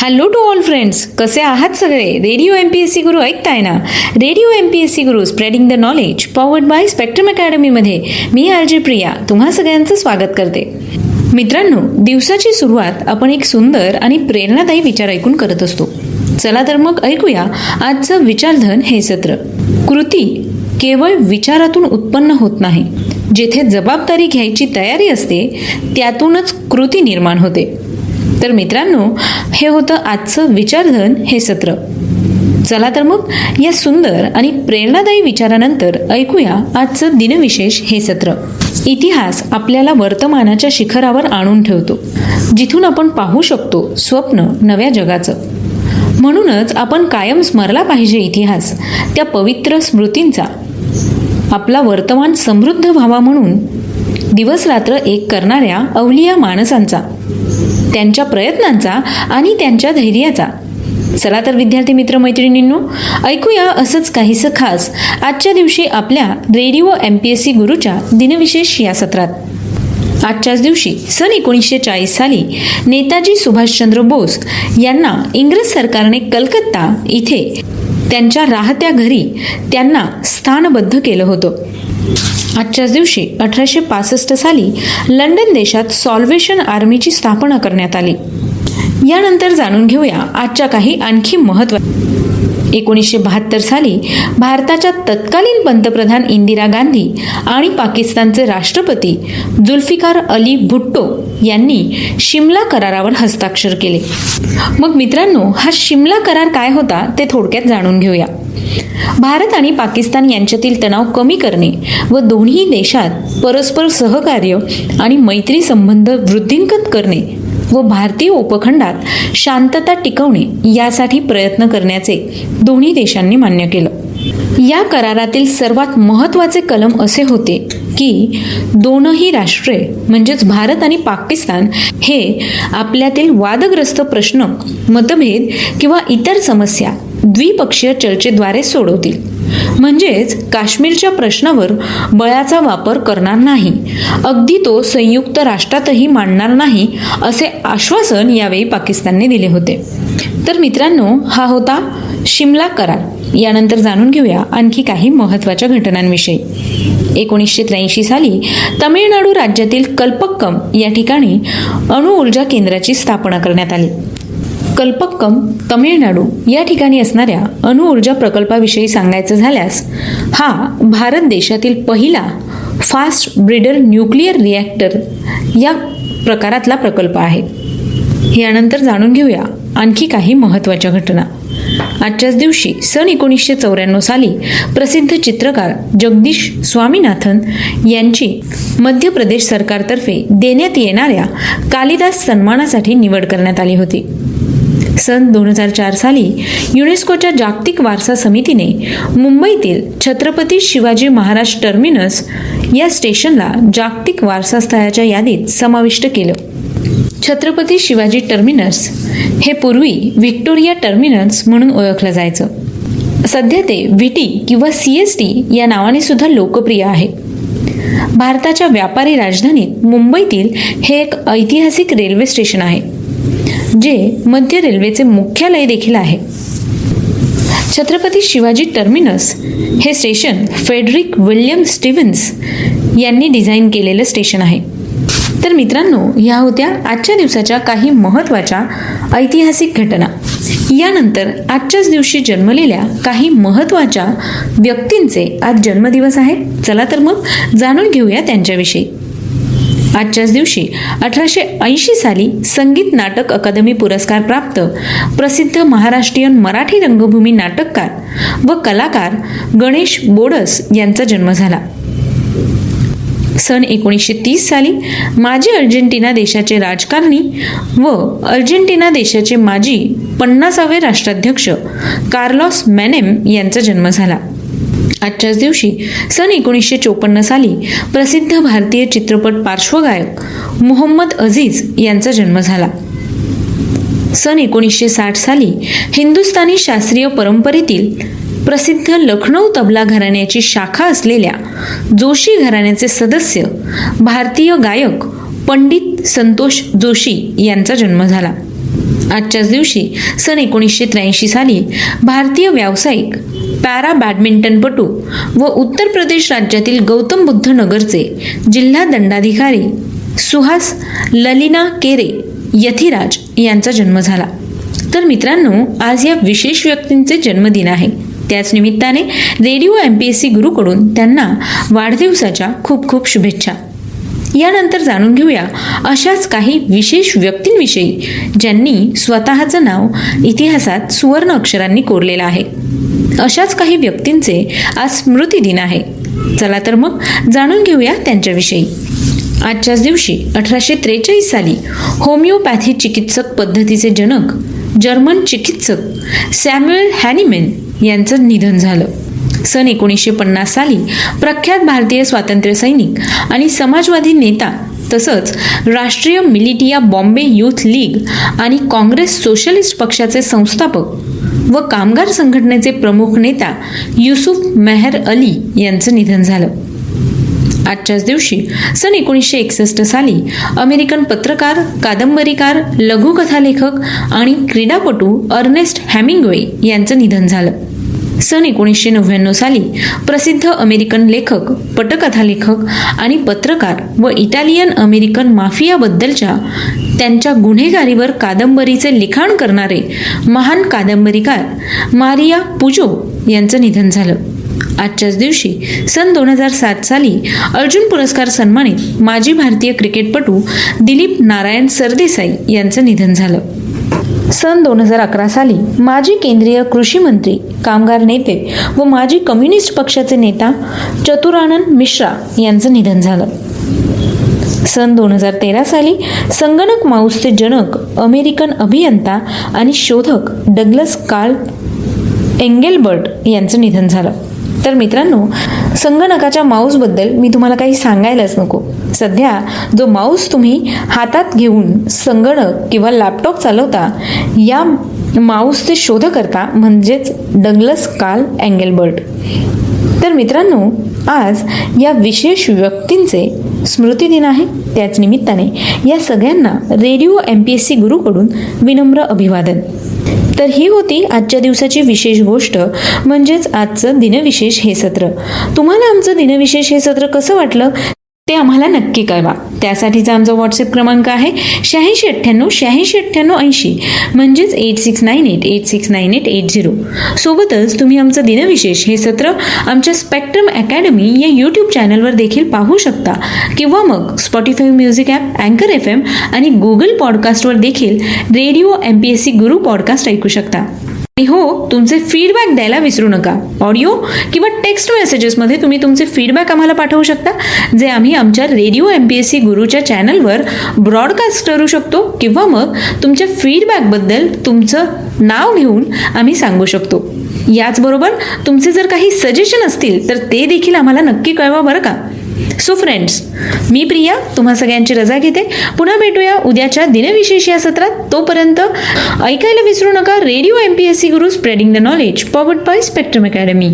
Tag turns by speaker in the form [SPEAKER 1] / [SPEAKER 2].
[SPEAKER 1] Hello to all friends, कसे आहात सगळे? रेडिओ MPSC गुरु ऐकताय ना? रेडिओ MPSC गुरु spreading the knowledge powered by spectrum अकॅडमीमध्ये मी RJ प्रिया तुम्हा सगळ्यांचं स्वागत करते. मित्रांनो, दिवसाची सुरुवात आपण एक सुंदर आणि प्रेरणादायी विचार ऐकून करत असतो. चला तर मग ऐकूया आजचं विचारधन हे सत्र. कृती केवळ विचारातून उत्पन्न होत नाही. जेथे जबाबदारी घ्यायची तयारी असते त्यातूनच कृती निर्माण होते. तर मित्रांनो, हे होतं आजचं विचारधन हे सत्र. चला तर मग या सुंदर आणि प्रेरणादायी विचारानंतर ऐकूया आजचं दिनविशेष हे सत्र. इतिहास आपल्याला वर्तमानाच्या शिखरावर आणून ठेवतो, जिथून आपण पाहू शकतो स्वप्न नव्या जगाचं. म्हणूनच आपण कायम स्मरला पाहिजे इतिहास, त्या पवित्र स्मृतींचा. आपला वर्तमान समृद्ध व्हावा म्हणून दिवस रात्र एक करणाऱ्या अवलिया माणसांचा, त्यांच्या प्रयत्नांचा आणि त्यांच्या धैर्याचा. चला तर विद्यार्थी मित्र मैत्रिणींनो, ऐकूया असंच काहीसं खास आजच्या दिवशी आपल्या रेडिओ MPSC गुरुच्या दिनविशेष या सत्रात. आजच्याच दिवशी सन 1940 साली नेताजी सुभाषचंद्र बोस यांना इंग्रज सरकारने कलकत्ता इथे त्यांच्या राहत्या घरी त्यांना स्थानबद्ध केलं होतं. आजच्याच दिवशी 1865 साली लंडन देशात सॉल्वेशन आर्मीची स्थापना करण्यात आली. यानंतर जाणून घेऊया आजच्या काही आणखी महत्त्व. 1972 साली भारताच्या तत्कालीन पंतप्रधान इंदिरा गांधी आणि पाकिस्तानचे राष्ट्रपती जुल्फिकार अली भुट्टो यांनी शिमला करारावर हस्ताक्षर केले. मग मित्रांनो, हा शिमला करार काय होता ते थोडक्यात जाणून घेऊया. भारत आणि पाकिस्तान यांच्यातील तणाव कमी करणे व दोन्ही देशात परस्पर सहकार्य आणि मैत्री संबंध वृद्धिंगत करणे व भारतीय उपखंडात शांतता टिकवणे यासाठी प्रयत्न करण्याचे दोन्ही देशांनी मान्य केलं. या करारातील सर्वात महत्त्वाचे कलम असे होते की दोनही राष्ट्रे म्हणजेच भारत आणि पाकिस्तान हे आपल्यातील वादग्रस्त प्रश्न, मतभेद किंवा इतर समस्या द्विपक्षीय चर्चेद्वारे सोडवतील. म्हणजेच काश्मीरच्या प्रश्नावर बळाचा वापर करणार नाही, अगदी तो संयुक्त राष्ट्रातही मांडणार नाही, असे आश्वासन यावेळी पाकिस्तानने दिले होते. तर मित्रांनो, हा होता शिमला करार. यानंतर जाणून घेऊया आणखी काही महत्त्वाच्या घटनांविषयी. 1983 साली तमिळनाडू राज्यातील कल्पक्कम या ठिकाणी अणुऊर्जा केंद्राची स्थापना करण्यात आली. कल्पक्कम तमिळनाडू या ठिकाणी असणाऱ्या अणुऊर्जा प्रकल्पाविषयी सांगायचं झाल्यास, हा भारत देशातील पहिला फास्ट ब्रीडर न्यूक्लिअर रिॲक्टर या प्रकारातला प्रकल्प आहे. यानंतर जाणून घेऊया आणखी काही महत्त्वाच्या घटना. आजच्याच दिवशी सन 1994 साली प्रसिद्ध चित्रकार जगदीश स्वामीनाथन यांची मध्य प्रदेश सरकारतर्फे देण्यात येणाऱ्या कालिदास सन्मानासाठी निवड करण्यात आली होती. सन 2004 साली युनेस्कोच्या जागतिक वारसा समितीने मुंबईतील छत्रपती शिवाजी महाराज टर्मिनस या स्टेशनला जागतिक वारसा स्थळाच्या यादीत समाविष्ट केलं. छत्रपती शिवाजी टर्मिनस हे पूर्वी व्हिक्टोरिया टर्मिनस म्हणून ओळखलं जायचं. सध्या ते VT किंवा CST या नावाने सुद्धा लोकप्रिय आहे. भारताच्या व्यापारी राजधानीत मुंबईतील हे एक ऐतिहासिक रेल्वे स्टेशन आहे, जे मध्य रेल्वेचे मुख्यालय देखील आहे. छत्रपती शिवाजी टर्मिनस हे स्टेशन फ्रेडरिक विल्यम स्टीव्हन्स यांनी डिझाईन केलेलं स्टेशन आहे. तर मित्रांनो, ह्या होत्या आजच्या दिवसाच्या काही महत्त्वाच्या ऐतिहासिक घटना. यानंतर आजच्याच दिवशी जन्मलेल्या काही महत्त्वाच्या व्यक्तींचे आज जन्मदिवस आहे. चला तर मग जाणून घेऊया त्यांच्याविषयी. आजच्याच दिवशी 1880 साली संगीत नाटक अकादमी पुरस्कार प्राप्त प्रसिद्ध महाराष्ट्रीयन मराठी रंगभूमी नाटककार व कलाकार गणेश बोडस यांचा जन्म झाला. सन 1930 साली माजी अर्जेंटिना देशाचे राजकारणी व अर्जेंटिना देशाचे माजी 50वे राष्ट्राध्यक्ष कार्लोस मेनेम यांचा जन्म झाला. आजच्याच दिवशी सन 1954 साली प्रसिद्ध भारतीय चित्रपट पार्श्वगायक मोहम्मद अजीज यांचा जन्म झाला. सन 1960 साली हिंदुस्थानी शास्त्रीय परंपरेतील प्रसिद्ध लखनौ तबला घराण्याची शाखा असलेल्या जोशी घराण्याचे सदस्य भारतीय गायक पंडित संतोष जोशी यांचा जन्म झाला. आजच्याच दिवशी सन 1983 साली भारतीय व्यावसायिक पॅरा बॅडमिंटनपटू व उत्तर प्रदेश राज्यातील गौतम बुद्ध नगरचे जिल्हा दंडाधिकारी सुहास ललिना केरे यथिराज यांचा जन्म झाला. तर मित्रांनो, आज या विशेष व्यक्तींचे जन्मदिन आहे. त्याच निमित्ताने रेडिओ MPSC गुरुकडून त्यांना वाढदिवसाच्या खूप खूप शुभेच्छा. यानंतर जाणून घेऊया अशाच काही विशेष व्यक्तींविषयी ज्यांनी स्वतःचं नाव इतिहासात सुवर्ण अक्षरांनी कोरलेलं आहे. अशाच काही व्यक्तींचे आज स्मृती दिन आहे. चला तर मग जाणून घेऊया त्यांच्याविषयी. आजच्याच दिवशी 1843 साली होमिओपॅथी चिकित्सक पद्धतीचे जनक जर्मन चिकित्सक सॅम्युएल हॅनिमॅन यांचं निधन झालं. सन 1950 साली प्रख्यात भारतीय स्वातंत्र्य सैनिक आणि समाजवादी नेता तसंच राष्ट्रीय मिलिटिया बॉम्बे यूथ लीग आणि काँग्रेस सोशलिस्ट पक्षाचे संस्थापक व कामगार संघटनेचे प्रमुख नेता युसुफ मेहर अली यांचं निधन झालं. आजच्याच दिवशी सन 1961 साली अमेरिकन पत्रकार, कादंबरीकार, लघुकथालेखक आणि क्रीडापटू अर्नेस्ट हेमिंग्वे यांचं निधन झालं. सन 1999 साली प्रसिद्ध अमेरिकन लेखक, पटकथालेखक आणि पत्रकार व इटालियन अमेरिकन माफियाबद्दलच्या त्यांच्या गुन्हेगारीवर कादंबरीचे लिखाण करणारे महान कादंबरीकार मारिया पुजो यांचं निधन झालं. आजच्याच दिवशी सन 2007 साली अर्जुन पुरस्कार सन्मानित माजी भारतीय क्रिकेटपटू दिलीप नारायण सरदेसाई यांचं निधन झालं. सन 2011 साली माजी केंद्रीय कृषी मंत्री, कामगार नेते व माजी कम्युनिस्ट पक्षाचे नेता चतुरानन मिश्रा यांचं निधन झालं. सन 2013 साली संगणक माऊसचे जनक, अमेरिकन अभियंता आणि शोधक डग्लस कार्ल एंगेलबर्ट यांचं निधन झालं. तर मित्रांनो, संगणकाच्या माऊसबद्दल मी तुम्हाला काही सांगायलाच नको. सध्या जो माऊस तुम्ही हातात घेऊन संगणक किंवा लॅपटॉप चालवता, या माऊसचे शोधकर्ता म्हणजेच डग्लस कार्ल एंगेलबर्ट. तर मित्रांनो, आज या विशेष व्यक्तींचे स्मृती दिन आहे. त्याच निमित्ताने या सगळ्यांना रेडिओ MPSC गुरुकडून विनम्र अभिवादन. तर ही होती आजच्या दिवसाची विशेष गोष्ट, म्हणजेच आजचं दिनविशेष हे सत्र. तुम्हाला आमचं दिनविशेष हे सत्र कसं वाटलं ते आम्हाला नक्की कळवा. त्यासाठीचा आमचा व्हॉट्सअप क्रमांक आहे 8698869880 म्हणजेच 8698869880. सोबतच तुम्ही आमचं दिनविशेष हे सत्र आमच्या स्पेक्ट्रम अकॅडमी या यूट्यूब चॅनलवर देखील पाहू शकता किंवा मग स्पॉटिफाय म्युझिक ॲप, अँकर FM आणि गुगल पॉडकास्टवर देखील रेडिओ MPSC गुरु पॉडकास्ट ऐकू शकता. आणि हो, तुमचे फीडबॅक द्यायला विसरू नका. ऑडिओ किंवा टेक्स्ट मेसेजेसमध्ये तुम्ही तुमचे फीडबॅक आम्हाला पाठवू शकता, जे आम्ही आमच्या रेडिओ MPSC गुरुच्या चॅनलवर ब्रॉडकास्ट करू शकतो किंवा मग तुमच्या फीडबॅकबद्दल तुमचं नाव घेऊन आम्ही सांगू शकतो. याचबरोबर तुमचे जर काही सजेशन असतील तर ते देखील आम्हाला नक्की कळवा बरं का. सो फ्रेंड्स, मी प्रिया तुम्हा सगळ्यांची रजा घेते. पुन्हा भेटूया उद्याच्या दिनविशेष या सत्रात. तोपर्यंत ऐकायला विसरू नका रेडिओ MPSC गुरु, spreading the knowledge, powered by spectrum academy.